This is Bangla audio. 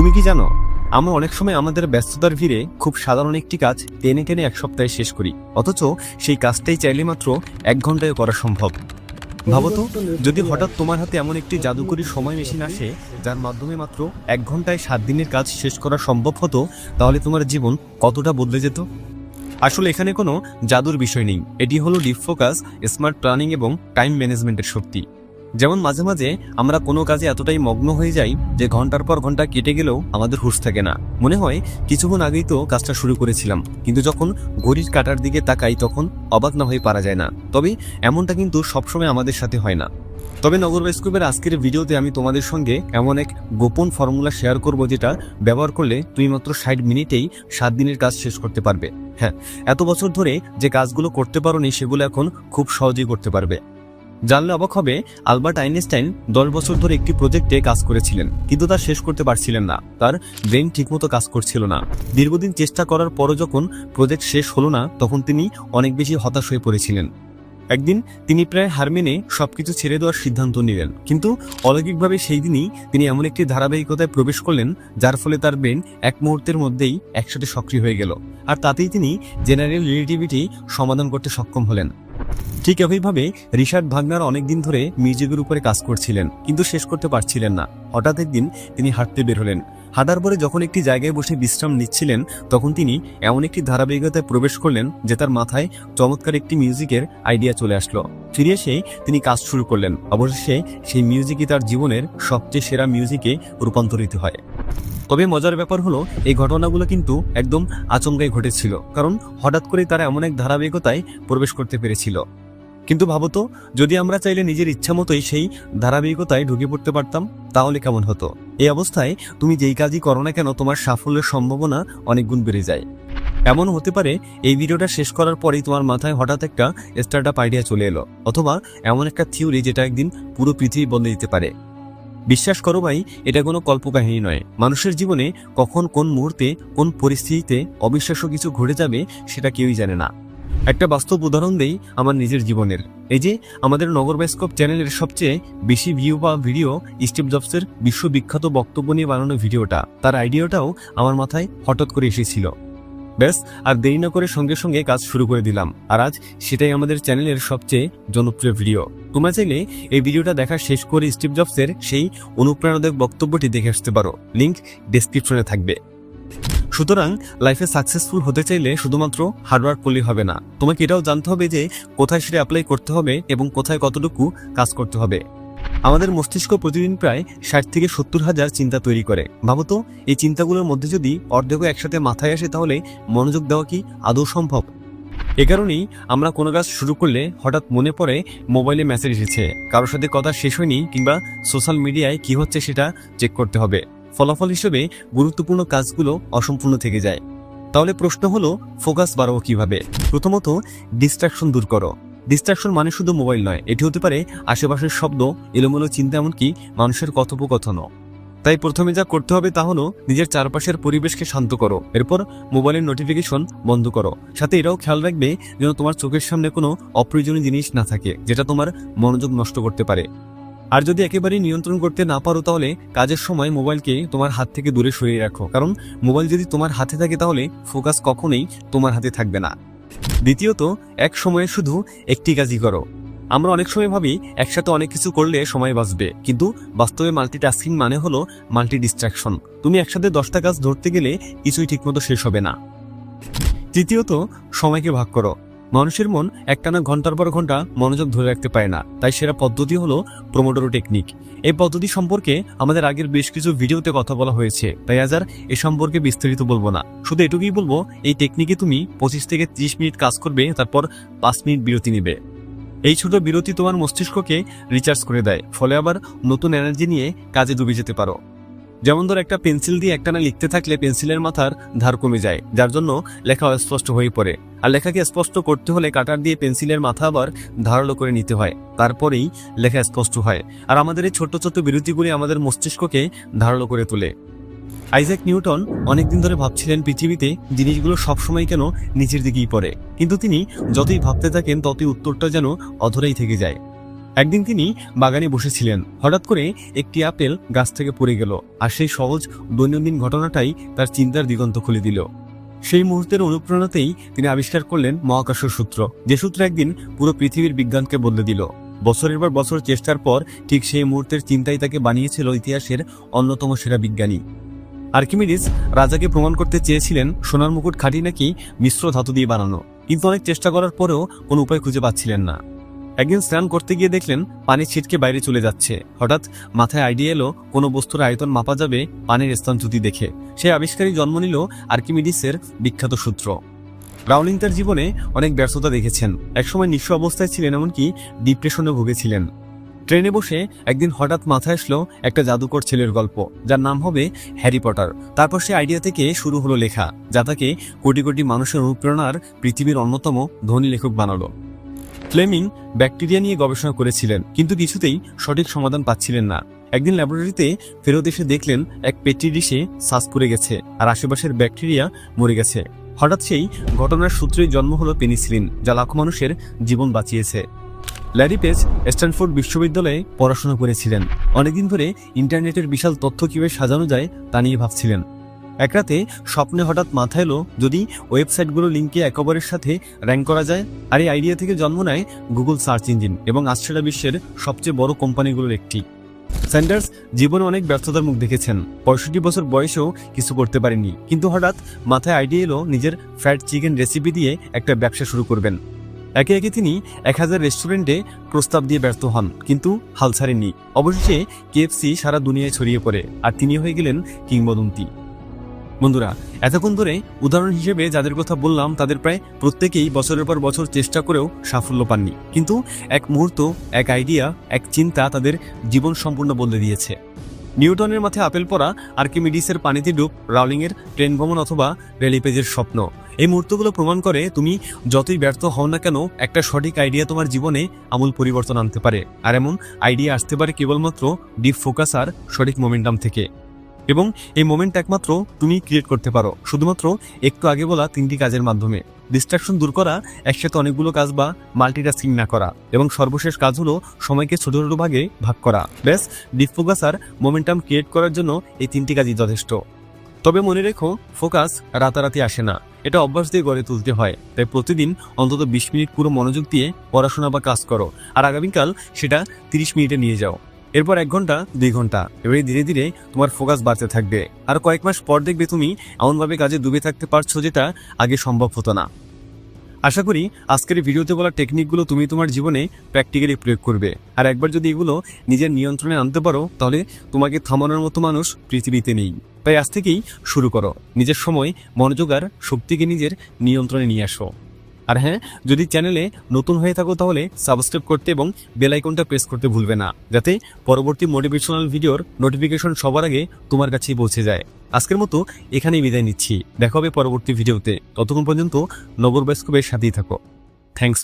তুমি কি জানো, আমরা অনেক সময় আমাদের ব্যস্ততার ভিড়ে খুব সাধারণ একটি কাজ টেনে টেনে এক সপ্তাহে শেষ করি, অথচ সেই কাজটাই চাইলে মাত্র 1 ঘন্টায় করা সম্ভব। ভাবো তো, যদি হঠাৎ তোমার হাতে এমন একটি জাদুকরী সময় মেশিন আসে যার মাধ্যমে মাত্র 1 ঘন্টায় 7 দিনের কাজ শেষ করা সম্ভব হতো, তাহলে তোমার জীবন কতটা বদলে যেত। আসলে এখানে কোনো জাদুর বিষয় নেই, এটি হলো ডিপ ফোকাস, স্মার্ট প্ল্যানিং এবং টাইম ম্যানেজমেন্টের শক্তি। যেমন মাঝে মাঝে আমরা কোনো কাজে এতটাই মগ্ন হয়ে যাই যে ঘন্টার পর ঘন্টা কেটে গেলেও আমাদের হুঁশ থাকে না, মনে হয় কিছুক্ষণ আগেই তো কাজটা শুরু করেছিলাম। কিন্তু যখন ঘড়ির কাঁটার দিকে তাকাই তখন অবাক না হয়ে পারা যায় না। তবে এমনটা কিন্তু সবসময় আমাদের সাথে হয় না। তবে নগর বায়োস্কোপের আজকের ভিডিওতে আমি তোমাদের সঙ্গে এমন এক গোপন ফর্মুলা শেয়ার করব যেটা ব্যবহার করলে তুমি মাত্র 60 মিনিটেই 7 দিনের কাজ শেষ করতে পারবে। হ্যাঁ, এত বছর ধরে যে কাজগুলো করতে পারোনি সেগুলো এখন খুব সহজেই করতে পারবে। জানলে অবাক হবে, আলবার্ট আইনস্টাইন 10 বছর ধরে একটি প্রজেক্টে কাজ করেছিলেন, কিন্তু তা শেষ করতে পারছিলেন না। তার ব্রেন ঠিকমতো কাজ করছিল না। দীর্ঘদিন চেষ্টা করার পরও যখন প্রজেক্ট শেষ হলো না, তখন তিনি অনেক বেশি হতাশ হয়ে পড়েছিলেন। একদিন তিনি প্রায় হার মেনে সবকিছু ছেড়ে দেওয়ার সিদ্ধান্ত নিলেন। কিন্তু অলৌকিকভাবে সেই দিনই তিনি এমন একটি ধারাবাহিকতায় প্রবেশ করলেন যার ফলে তার ব্রেন এক মুহূর্তের মধ্যেই একসাথে সক্রিয় হয়ে গেল, আর তাতেই তিনি জেনারেল রিলেটিভিটি সমাধান করতে সক্ষম হলেন। ঠিক একইভাবে রিচার্ড ভাগনার অনেকদিন ধরে মিউজিকের উপরে কাজ করছিলেন, কিন্তু শেষ করতে পারছিলেন না। হঠাৎ একদিন তিনি হাঁটতে বের হলেন। হাঁটার পরে যখন একটি জায়গায় বসে বিশ্রাম নিচ্ছিলেন, তখন তিনি এমন একটি ধারাবাহিকতায় প্রবেশ করলেন যে তার মাথায় চমৎকার একটি মিউজিকের আইডিয়া চলে আসলো। ফিরে এসে তিনি কাজ শুরু করলেন। অবশেষে সেই মিউজিকই তার জীবনের সবচেয়ে সেরা মিউজিকে রূপান্তরিত হয়। তবে মজার ব্যাপার হলো, এই ঘটনাগুলো কিন্তু একদম আচমকাই ঘটেছিল, কারণ হঠাৎ করে তারা এমন এক ধারাবাহিকতায় প্রবেশ করতে পেরেছিল। কিন্তু ভাবতো, যদি আমরা চাইলে নিজের ইচ্ছা মতোই সেই ধারাবাহিকতায় ঢুকে পড়তে পারতাম, তাহলে কেমন হতো। এই অবস্থায় তুমি যেই কাজই করো না কেন, তোমার সাফল্যের সম্ভাবনা অনেক গুণ বেড়ে যায়। এমন হতে পারে এই ভিডিওটা শেষ করার পরেই তোমার মাথায় হঠাৎ একটা স্টার্টআপ আইডিয়া চলে এলো, অথবা এমন একটা থিওরি যেটা একদিন পুরো পৃথিবী বদলে দিতে পারে। বিশ্বাস করো ভাই, এটা কোনো কল্পকাহিনী নয়। মানুষের জীবনে কখন কোন মুহূর্তে কোন পরিস্থিতিতে অবিশ্বাস্য কিছু ঘটে যাবে সেটা কেউই জানে না। একটা বাস্তব উদাহরণ দেই আমার নিজের জীবনের। এই যে আমাদের নগর বায়োস্কোপ চ্যানেলের সবচেয়ে বেশি ভিউ বা ভিডিও স্টিভ জবসের বিশ্ববিখ্যাত বক্তব্য নিয়ে বানানো ভিডিওটা, তার আইডিয়াটাও আমার মাথায় হঠাৎ করে এসেছিল। ব্যাস, আর দেরি না করে সঙ্গে সঙ্গে কাজ শুরু করে দিলাম, আর আজ সেটাই আমাদের চ্যানেলের সবচেয়ে জনপ্রিয় ভিডিও। তোমরা চাইলে এই ভিডিওটা দেখা শেষ করে স্টিভ জবসের সেই অনুপ্রেরণাদায়ক বক্তব্যটি দেখে আসতে পারো, লিংক ডেসক্রিপশনে থাকবে। সুতরাং লাইফে সাকসেসফুল হতে চাইলে শুধুমাত্র হার্ডওয়ার্ক করলেই হবে না, তোমাকে এটাও জানতে হবে যে কোথায় সেটা অ্যাপ্লাই করতে হবে এবং কোথায় কতটুকু কাজ করতে হবে। আমাদের মস্তিষ্ক প্রতিদিন প্রায় 60 থেকে 70 হাজার চিন্তা তৈরি করে। ভাবতো, এই চিন্তাগুলোর মধ্যে যদি অর্ধেকও একসাথে মাথায় আসে, তাহলে মনোযোগ দেওয়া কি আদৌ সম্ভব? এ কারণেই আমরা কোনো কাজ শুরু করলে হঠাৎ মনে পড়ে মোবাইলে মেসেজ এসেছে, কারোর সাথে কথা শেষ হয়নি, কিংবা সোশ্যাল মিডিয়ায় কি হচ্ছে সেটা চেক করতে হবে। ফলাফল হিসেবে গুরুত্বপূর্ণ কাজগুলো অসম্পূর্ণ থেকে যায়। তাহলে প্রশ্ন হলো, ফোকাস বাড়াবো কিভাবে? প্রথমত, ডিস্ট্রাকশন দূর করো। ডিস্ট্রাকশন মানে শুধু মোবাইল নয়, এটি হতে পারে আশেপাশের শব্দ, এলোমেলো চিন্তা, এমনকি মানুষের কথোপকথনও। তাই প্রথমে যা করতে হবে তা হলো নিজের চারপাশের পরিবেশকে শান্ত করো। এরপর মোবাইলের নোটিফিকেশন বন্ধ করো। সাথে এটাও খেয়াল রাখবে যেন তোমার চোখের সামনে কোনো অপ্রয়োজনীয় জিনিস না থাকে যেটা তোমার মনোযোগ নষ্ট করতে পারে। আর যদি একেবারেই নিয়ন্ত্রণ করতে না পারো, তাহলে কাজের সময় মোবাইলকে তোমার হাত থেকে দূরে সরিয়ে রাখো, কারণ মোবাইল যদি তোমার হাতে থাকে তাহলে ফোকাস কখনোই তোমার হাতে থাকবে না। দ্বিতীয়ত, এক সময়ে শুধু একটি কাজই করো। আমরা অনেক সময় ভাবি একসাথে অনেক কিছু করলে সময় বাঁচবে, কিন্তু বাস্তবে মাল্টিটাস্কিং মানে হলো মাল্টি ডিস্ট্রাকশন। তুমি একসাথে 10টা কাজ ধরতে গেলে কিছুই ঠিকমতো শেষ হবে না। তৃতীয়ত, সময়কে ভাগ করো। মানুষের মন একটানা ঘন্টার পর ঘন্টা মনোযোগ ধরে রাখতে পারে না, তাই সেরা পদ্ধতি হলো প্রোমোডোরো টেকনিক। এই পদ্ধতি সম্পর্কে আমাদের আগের বেশ কিছু ভিডিওতে কথা বলা হয়েছে, তাই আজ আর এ সম্পর্কে বিস্তারিত বলবো না। শুধু এটুকুই বলবো, এই টেকনিকে তুমি 25 থেকে 30 মিনিট কাজ করবে, তারপর 5 মিনিট বিরতি নেবে। এই ছোট বিরতি তোমার মস্তিষ্ককে রিচার্জ করে দেয়, ফলে আবার নতুন এনার্জি নিয়ে কাজে ডুবে যেতে পারো। যেমন ধর, একটা পেন্সিল দিয়ে একটানা লিখতে থাকলে পেন্সিলের মাথার ধার কমে যায়, যার জন্য লেখা অস্পষ্ট হয়ে পড়ে। আর লেখাকে স্পষ্ট করতে হলে কাটার দিয়ে পেন্সিলের মাথা আবার ধারালো করে নিতে হয়, তারপরেই লেখা স্পষ্ট হয়। আর আমাদের এই ছোট্ট ছোট্ট বিরতিগুলি আমাদের মস্তিষ্ককে ধারালো করে তোলে। আইজ্যাক নিউটন অনেকদিন ধরে ভাবছিলেন পৃথিবীতে জিনিসগুলো সবসময় কেন নিচের দিকেই পড়ে, কিন্তু তিনি যতই ভাবতে থাকেন ততই উত্তরটা যেন অধরাই থেকে যায়। একদিন তিনি বাগানে বসেছিলেন, হঠাৎ করে একটি আপেল গাছ থেকে পড়ে গেল, আর সেই সহজ দৈনন্দিন ঘটনাটাই তার চিন্তার দিগন্ত খুলে দিল। সেই মুহূর্তের অনুপ্রেরণাতেই তিনি আবিষ্কার করলেন মহাকর্ষ সূত্র, যে সূত্র একদিন পুরো পৃথিবীর বিজ্ঞানকে বদলে দিল। বছরের পর বছর চেষ্টার পর ঠিক সেই মুহূর্তের চিন্তাই তাকে বানিয়েছিল ইতিহাসের অন্যতম সেরা বিজ্ঞানী। আর্কিমিডিস রাজাকে প্রমাণ করতে চেয়েছিলেন সোনার মুকুট খাঁটি নাকি মিশ্র ধাতু দিয়ে বানানো, কিন্তু অনেক চেষ্টা করার পরেও কোনো উপায় খুঁজে পাচ্ছিলেন না। একদিন স্নান করতে গিয়ে দেখলেন পানি ছিটকে বাইরে চলে যাচ্ছে। হঠাৎ মাথায় আইডিয়া এলো কোনো বস্তুর আয়তন মাপা যাবে পানির স্থানচ্যুতি দেখে। সেই আবিষ্কারই জন্ম নিল আর্কিমিডিসের বিখ্যাত সূত্র। রাউলিং তার জীবনে অনেক ব্যর্থতা দেখেছেন, একসময় নিঃস্ব অবস্থায় ছিলেন, এমনকি ডিপ্রেশনে ভুগেছিলেন। ট্রেনে বসে একদিন হঠাৎ মাথায় আসলো একটা জাদুকর ছেলের গল্প, যার নাম হবে হ্যারি পটার। তারপর সে আইডিয়া থেকে শুরু হলো লেখা, যা তাকে কোটি কোটি মানুষের অনুপ্রেরণার পৃথিবীর অন্যতম ধনী লেখক বানালো। ফ্লেমিং ব্যাকটেরিয়া নিয়ে গবেষণা করেছিলেন, কিন্তু কিছুতেই সঠিক সমাধান পাচ্ছিলেন না। একদিন ল্যাবরেটরিতে ফেরত এসে দেখলেন এক পেট্রি ডিশে শ্বাস পড়ে গেছে আর আশেপাশের ব্যাকটেরিয়া মরে গেছে। হঠাৎ সেই ঘটনার সূত্রেই জন্ম হলো পেনিসিলিন, যা লাখো মানুষের জীবন বাঁচিয়েছে। ল্যারি পেজ স্ট্যানফোর্ড বিশ্ববিদ্যালয়ে পড়াশোনা করেছিলেন। অনেকদিন ধরে ইন্টারনেটের বিশাল তথ্য কিভাবে সাজানো যায় তা নিয়ে ভাবছিলেন। এক রাতে স্বপ্নে হঠাৎ মাথায় এলো, যদি ওয়েবসাইটগুলো লিঙ্কে একেবারের সাথে র্যাঙ্ক করা যায়। আর এই আইডিয়া থেকে জন্ম নেয় গুগল সার্চ ইঞ্জিন, এবং আজ সেটা বিশ্বের সবচেয়ে বড় কোম্পানিগুলোর একটি। স্যান্ডার্স জীবনে অনেক ব্যর্থতার মুখ দেখেছেন, 65 বছর বয়সেও কিছু করতে পারেননি, কিন্তু হঠাৎ মাথায় আইডিয়া এলো নিজের ফ্রাইড চিকেন রেসিপি দিয়ে একটা ব্যবসা শুরু করবেন। একে একে তিনি 1000 রেস্টুরেন্টে প্রস্তাব দিয়ে ব্যর্থ হন, কিন্তু হাল ছাড়েননি। অবশেষে KFC সারা দুনিয়ায় ছড়িয়ে পড়ে, আর তিনি হয়ে গেলেন কিংবদন্তি। বন্ধুরা, এতক্ষণ ধরে উদাহরণ হিসেবে যাদের কথা বললাম, তাদের প্রায় প্রত্যেকেই বছরের পর বছর চেষ্টা করেও সাফল্য পাননি, কিন্তু এক মুহূর্ত, এক আইডিয়া, এক চিন্তা তাদের জীবন সম্পূর্ণ বদলে দিয়েছে। নিউটনের মাথায় আপেল পড়া, আর্কিমিডিসের পানিতে ডুব, রাউলিংয়ের ট্রেন ভ্রমণ অথবা রেলিপেজের স্বপ্ন, এই মুহূর্তগুলো প্রমাণ করে তুমি যতই ব্যর্থ হও না কেন, একটা সঠিক আইডিয়া তোমার জীবনে আমূল পরিবর্তন আনতে পারে। আর এমন আইডিয়া আসতে পারে কেবলমাত্র ডিপ ফোকাস আর সঠিক মোমেন্টাম থেকে, এবং এই মোমেন্ট একমাত্র তুমি ক্রিয়েট করতে পারো শুধুমাত্র একটু আগে বলা 3টি কাজের মাধ্যমে। ডিস্ট্রাকশন দূর করা, একসাথে অনেকগুলো কাজ বা মাল্টিটাস্কিং না করা, এবং সর্বশেষ কাজ হলো সময়কে ছোট ছোট ভাগে ভাগ করা। ব্যাস, ডিপ ফোকাস আর মোমেন্টাম ক্রিয়েট করার জন্য এই 3টি কাজই যথেষ্ট। তবে মনে রেখো, ফোকাস রাতারাতি আসে না, এটা অভ্যাস দিয়ে গড়ে তুলতে হয়। তাই প্রতিদিন অন্তত 20 মিনিট পুরো মনোযোগ দিয়ে পড়াশোনা বা কাজ করো, আর আগামীকাল সেটা 30 মিনিটে নিয়ে যাও। এরপর 1 ঘন্টা, 2 ঘন্টা, এবারে ধীরে ধীরে তোমার ফোকাস বাড়তে থাকবে। আর কয়েক মাস পর দেখবে তুমি এমনভাবে কাজে ডুবে থাকতে পারছো যেটা আগে সম্ভব হতো না। আশা করি আজকের এই ভিডিওতে বলা টেকনিকগুলো তুমি তোমার জীবনে প্র্যাকটিক্যালি প্রয়োগ করবে। আর একবার যদি এগুলো নিজের নিয়ন্ত্রণে আনতে পারো, তাহলে তোমাকে থামানোর মতো মানুষ পৃথিবীতে নেই। তাই আজ থেকেই শুরু করো, নিজের সময়, মনোযোগ আর শক্তিকে নিজের নিয়ন্ত্রণে নিয়ে আসো। আর হ্যাঁ, যদি চ্যানেলে নতুন হয়ে থাকো তাহলে সাবস্ক্রাইব করতে এবং বেল আইকনটা প্রেস করতে ভুলবে না, যাতে পরবর্তী মোটিভেশনাল ভিডিওর নোটিফিকেশন সবার আগে তোমার কাছেই পৌঁছে যায়। আজকের মতো এখানেই বিদায় নিচ্ছি, দেখা হবে পরবর্তী ভিডিওতে। ততক্ষণ পর্যন্ত নবর বাস্কবের সাথেই থাকো। থ্যাংকস।